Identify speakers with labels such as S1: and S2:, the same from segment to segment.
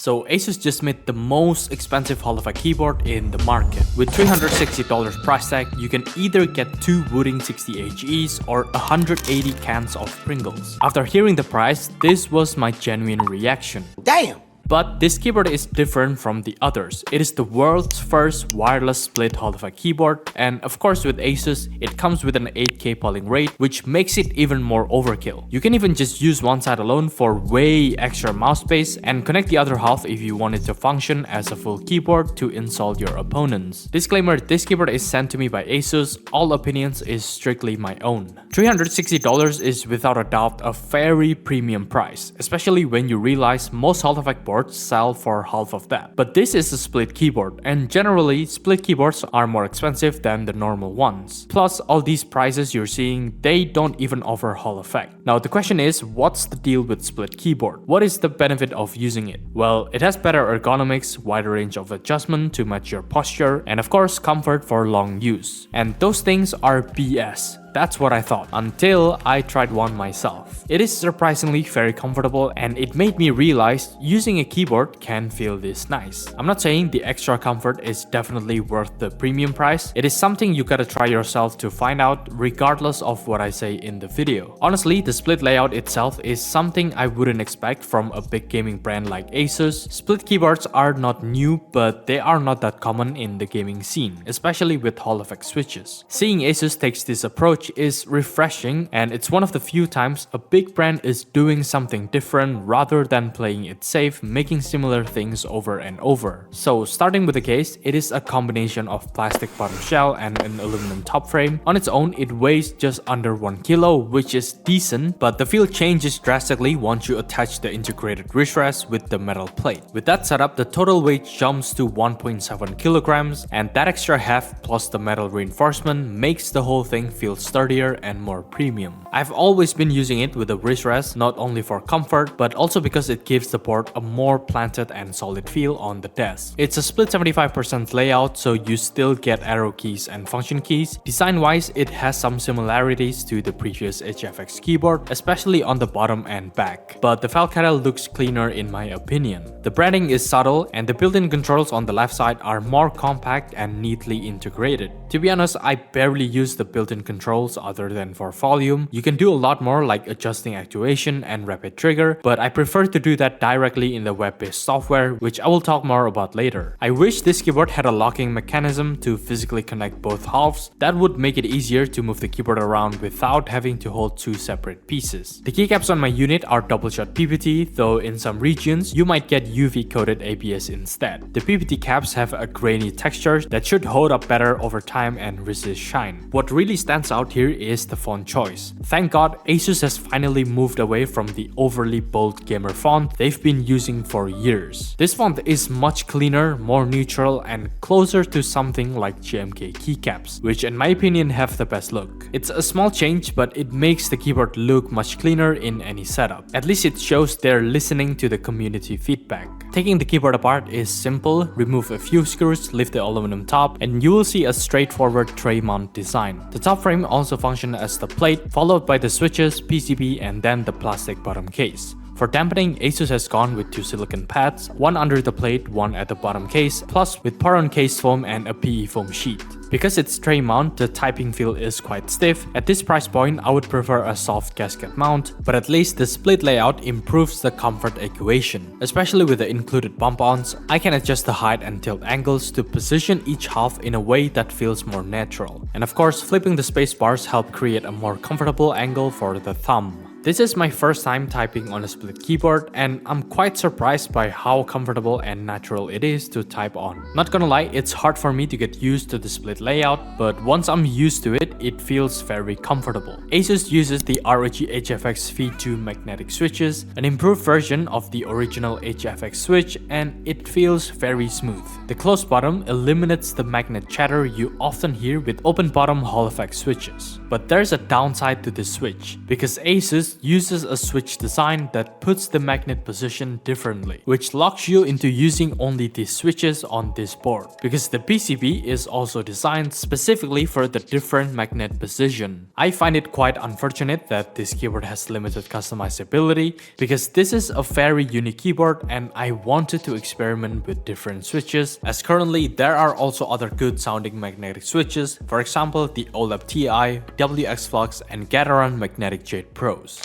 S1: So Asus just made the most expensive Hall effect keyboard in the market. With $360 price tag, you can either get 2 Wooting 60HEs or 180 cans of Pringles. After hearing the price, this was my genuine reaction. Damn! But this keyboard is different from the others. It is the world's first wireless split Hall effect keyboard, and of course with Asus, it comes with an 8K polling rate, which makes it even more overkill. You can even just use one side alone for way extra mouse space and connect the other half if you want it to function as a full keyboard to insult your opponents. Disclaimer, this keyboard is sent to me by Asus, all opinions is strictly my own. $360 is without a doubt a very premium price, especially when you realize most Hall effect boards sell for half of that. But this is a split keyboard, and generally split keyboards are more expensive than the normal ones. Plus, all these prices you're seeing, they don't even offer Hall effect. Now the question is, what's the deal with split keyboard? What is the benefit of using it? Well, it has better ergonomics, wider range of adjustment to match your posture, and of course comfort for long use. And those things are BS. That's what I thought, until I tried one myself. It is surprisingly very comfortable, and it made me realize using a keyboard can feel this nice. I'm not saying the extra comfort is definitely worth the premium price. It is something you gotta try yourself to find out, regardless of what I say in the video. Honestly, the split layout itself is something I wouldn't expect from a big gaming brand like Asus. Split keyboards are not new, but they are not that common in the gaming scene, especially with Hall effect switches. Seeing Asus takes this approach is refreshing, and it's one of the few times a big brand is doing something different rather than playing it safe, making similar things over and over. So starting with the case, it is a combination of plastic bottom shell and an aluminum top frame. On its own, it weighs just under 1 kilo, which is decent, but the feel changes drastically once you attach the integrated wrist rest with the metal plate. With that setup, the total weight jumps to 1.7 kilograms, and that extra heft plus the metal reinforcement makes the whole thing feel sturdier and more premium. I've always been using it with a wrist rest, not only for comfort, but also because it gives the board a more planted and solid feel on the desk. It's a split 75% layout, so you still get arrow keys and function keys. Design-wise, it has some similarities to the previous HFX keyboard, especially on the bottom and back. But the Falcata looks cleaner in my opinion. The branding is subtle, and the built-in controls on the left side are more compact and neatly integrated. To be honest, I barely use the built-in controls other than for volume. You can do a lot more like adjusting actuation and rapid trigger, but I prefer to do that directly in the web-based software, which I will talk more about later. I wish this keyboard had a locking mechanism to physically connect both halves. That would make it easier to move the keyboard around without having to hold two separate pieces. The keycaps on my unit are double-shot PPT, though in some regions you might get UV-coated ABS instead. The PPT caps have a grainy texture that should hold up better over time and resist shine. What really stands out here is the font choice. Thank God Asus has finally moved away from the overly bold gamer font they've been using for years. This font is much cleaner, more neutral, and closer to something like GMK keycaps, which in my opinion have the best look. It's a small change, but it makes the keyboard look much cleaner in any setup. At least it shows they're listening to the community feedback. Taking the keyboard apart is simple. Remove a few screws, lift the aluminum top, and you will see a straightforward tray mount design. The top frame also functions as the plate, followed by the switches, PCB, and then the plastic bottom case. For dampening, Asus has gone with 2 silicone pads, one under the plate, one at the bottom case, plus with Poron case foam and a PE foam sheet. Because it's tray mount, the typing feel is quite stiff. At this price point, I would prefer a soft gasket mount, but at least the split layout improves the comfort equation. Especially with the included bump-ons, I can adjust the height and tilt angles to position each half in a way that feels more natural. And of course, flipping the space bars help create a more comfortable angle for the thumb. This is my first time typing on a split keyboard, and I'm quite surprised by how comfortable and natural it is to type on. Not gonna lie, it's hard for me to get used to the split layout, but once I'm used to it, it feels very comfortable. Asus uses the ROG HFX V2 magnetic switches, an improved version of the original HFX switch, and it feels very smooth. The closed bottom eliminates the magnet chatter you often hear with open bottom Hall effect switches. But there's a downside to this switch, because Asus Asus uses a switch design that puts the magnet position differently, which locks you into using only these switches on this board, because the PCB is also designed specifically for the different magnet position. I find it quite unfortunate that this keyboard has limited customizability, because this is a very unique keyboard and I wanted to experiment with different switches, as currently there are also other good sounding magnetic switches, for example the OLED TI, WX Flux and Gateron Magnetic Jade Pros.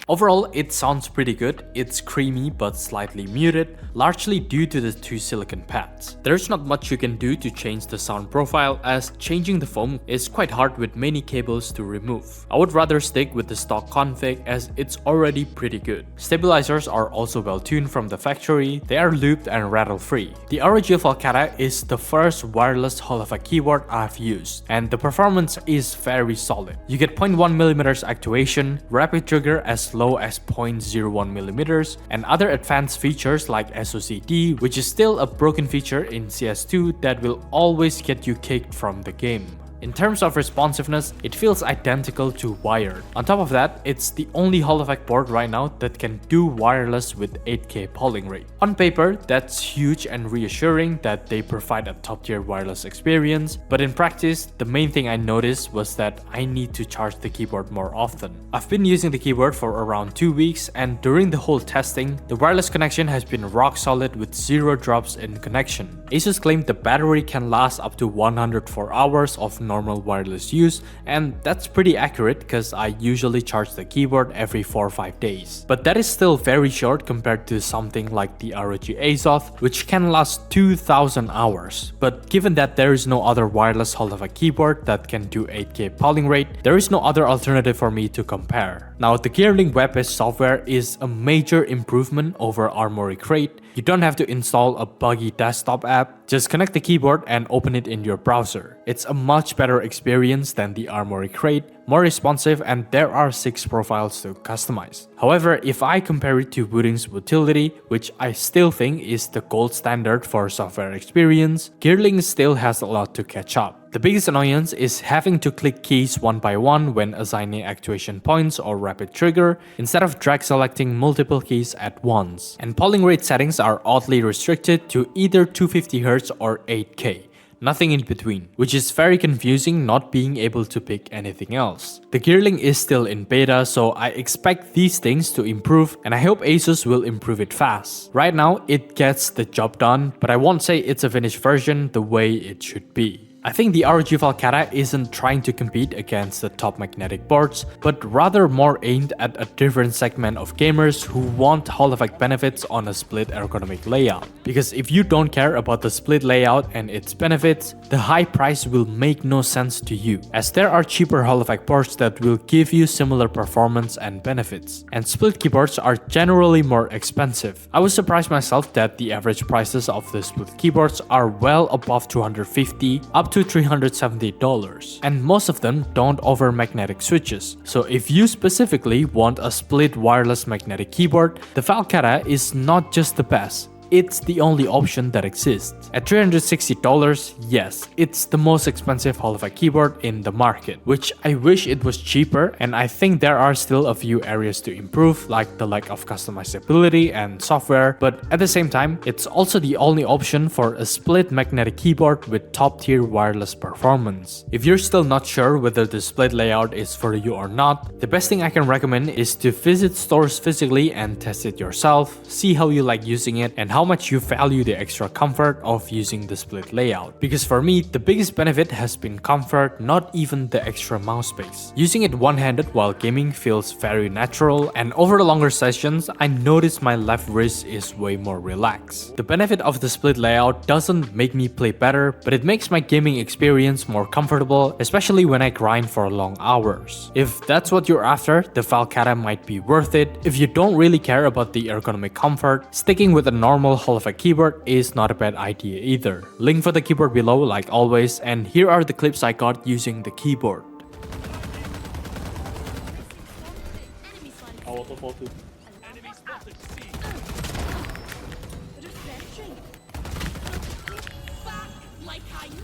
S1: Overall, it sounds pretty good. It's creamy but slightly muted, largely due to the two silicon pads. There's not much you can do to change the sound profile, as changing the foam is quite hard with many cables to remove. I would rather stick with the stock config as it's already pretty good. Stabilizers are also well tuned from the factory, they are looped and rattle free. The ROG Falcata is the first wireless Hall-effect keyboard I've used, and the performance is very solid. You get 0.1mm actuation, rapid trigger as low as 0.01mm, and other advanced features like SOCD, which is still a broken feature in CS2 that will always get you kicked from the game. In terms of responsiveness, it feels identical to wired. On top of that, it's the only Hall-effect board right now that can do wireless with 8K polling rate. On paper, that's huge and reassuring that they provide a top-tier wireless experience, but in practice, the main thing I noticed was that I need to charge the keyboard more often. I've been using the keyboard for around 2 weeks, and during the whole testing, the wireless connection has been rock solid with 0 drops in connection. Asus claimed the battery can last up to 104 hours of normal wireless use, and that's pretty accurate because I usually charge the keyboard every 4 or 5 days. But that is still very short compared to something like the ROG Azoth, which can last 2000 hours. But given that there is no other wireless Hall-effect keyboard that can do 8K polling rate, there is no other alternative for me to compare. Now, the Gearlink web-based software is a major improvement over Armoury Crate. You don't have to install a buggy desktop app, just connect the keyboard and open it in your browser. It's a much better experience than the Armoury Crate, more responsive, and there are 6 profiles to customize. However, if I compare it to Wooting's utility, which I still think is the gold standard for software experience, Gearlink still has a lot to catch up. The biggest annoyance is having to click keys one by one when assigning actuation points or rapid trigger, instead of drag selecting multiple keys at once. And polling rate settings are oddly restricted to either 250Hz or 8K. Nothing in between, which is very confusing not being able to pick anything else. The Gearlink is still in beta, so I expect these things to improve, and I hope Asus will improve it fast. Right now, it gets the job done, but I won't say it's a finished version the way it should be. I think the ROG Falcata isn't trying to compete against the top magnetic boards, but rather more aimed at a different segment of gamers who want Hall-effect benefits on a split ergonomic layout. Because if you don't care about the split layout and its benefits, the high price will make no sense to you, as there are cheaper Hall-effect boards that will give you similar performance and benefits. And split keyboards are generally more expensive. I was surprised myself that the average prices of the split keyboards are well above $250 up to $370, and most of them don't offer magnetic switches. So if you specifically want a split wireless magnetic keyboard, the Falcata is not just the best, it's the only option that exists. At $360, yes, it's the most expensive Hall-effect keyboard in the market, which I wish it was cheaper, and I think there are still a few areas to improve, like the lack of customizability and software, but at the same time, it's also the only option for a split magnetic keyboard with top-tier wireless performance. If you're still not sure whether the split layout is for you or not, the best thing I can recommend is to visit stores physically and test it yourself, see how you like using it, and how much you value the extra comfort of using the split layout. Because for me, the biggest benefit has been comfort, not even the extra mouse space. Using it one-handed while gaming feels very natural, and over the longer sessions, I notice my left wrist is way more relaxed. The benefit of the split layout doesn't make me play better, but it makes my gaming experience more comfortable, especially when I grind for long hours. If that's what you're after, the Falcata might be worth it. If you don't really care about the ergonomic comfort, sticking with a normal Hall-effect keyboard is not a bad idea either. Link for the keyboard below like always, and here are the clips I got using the keyboard.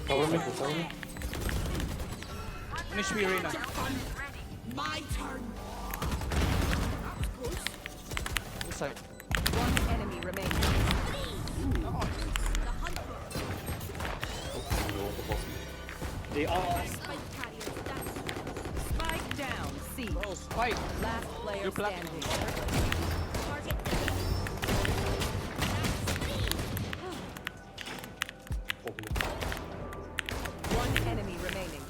S2: Cover me, cover me.
S3: Finish me, Reina.
S4: My turn.
S3: This side.
S5: One enemy remaining.
S2: They are.
S4: Spike carrier down.
S5: Spike down. C.
S3: Oh, spike.
S5: Last player
S3: You platinum.
S5: standing.
S4: Target.
S5: One enemy remaining.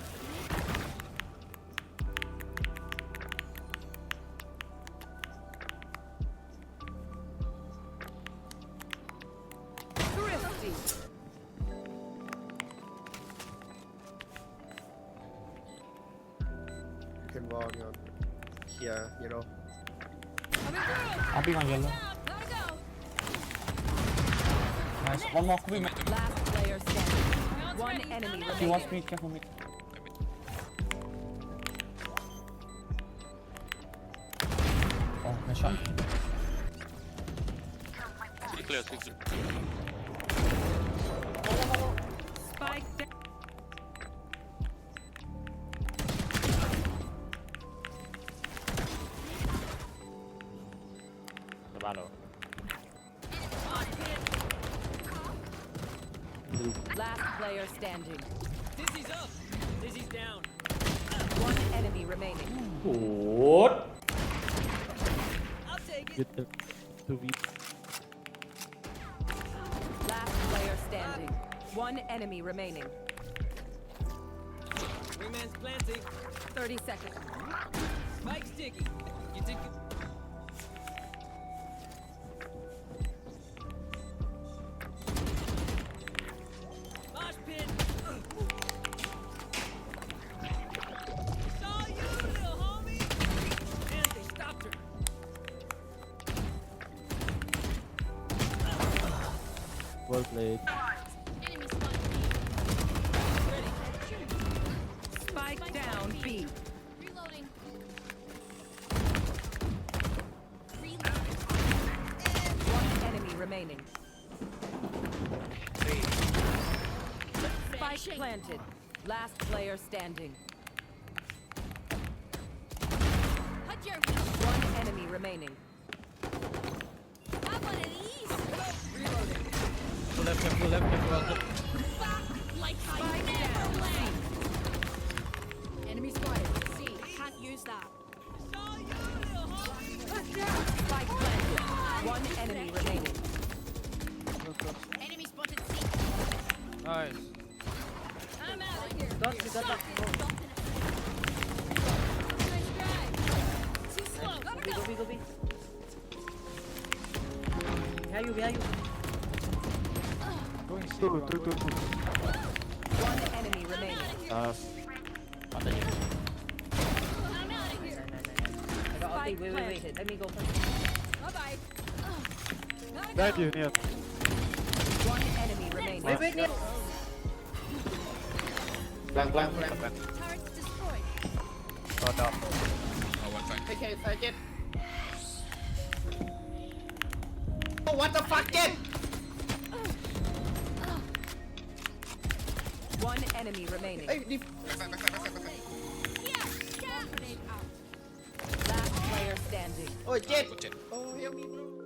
S5: Thrifty.
S6: You can walk on here, you know.
S2: Hopping on yellow.
S4: Gotta go.
S2: Nice. One more. Could be
S5: Last player standing. One enemy
S2: He wants
S5: remaining.
S2: me. Careful me. Oh, nice shot.
S3: Clear.
S5: Spike down. Last player standing.
S7: Dizzy's up. Dizzy's down.
S5: One enemy remaining.
S2: Good.
S7: I'll take it.
S5: Last player standing. One enemy remaining.
S7: Wingman's planting.
S5: 30 seconds.
S7: Spike's digging. You think it? Mosh pit. Saw you, little homie. And they stopped her.
S8: Well played.
S4: Enemy spotted.
S5: Spike down B.
S4: Reloading.
S5: One enemy remaining. Spike planted. Last player standing.
S4: Hudger.
S5: One enemy remaining.
S4: Have one of these.
S7: Reloading.
S4: Back like I
S5: Spike
S4: never
S5: down
S4: left. Enemy spotted. See, can't use that.
S7: Saw you, little homie.
S5: Spike planted. One enemy remaining.
S4: Enemy spotted. C.
S3: Nice.
S4: I'm out of here.
S5: Got you, got that.
S4: Nice drive. Too slow. Gotta go.
S5: Go B. Behind you.
S3: Going C.
S8: Two.
S5: One enemy remaining.
S4: I'm out of here.
S5: Spike planted. Let me go first.
S4: Bye bye. Gotta
S8: Behind
S4: go.
S8: you, Neil.
S5: One enemy remaining.
S6: Wait, Neil. Blank.
S4: Turret destroyed.
S6: Take it. Oh, what the fuck, kid?
S5: One enemy remaining.
S6: Hey,
S4: Yeah. Grenade out.
S5: Last player standing.
S6: oh, Jet. Oh, help me, bro.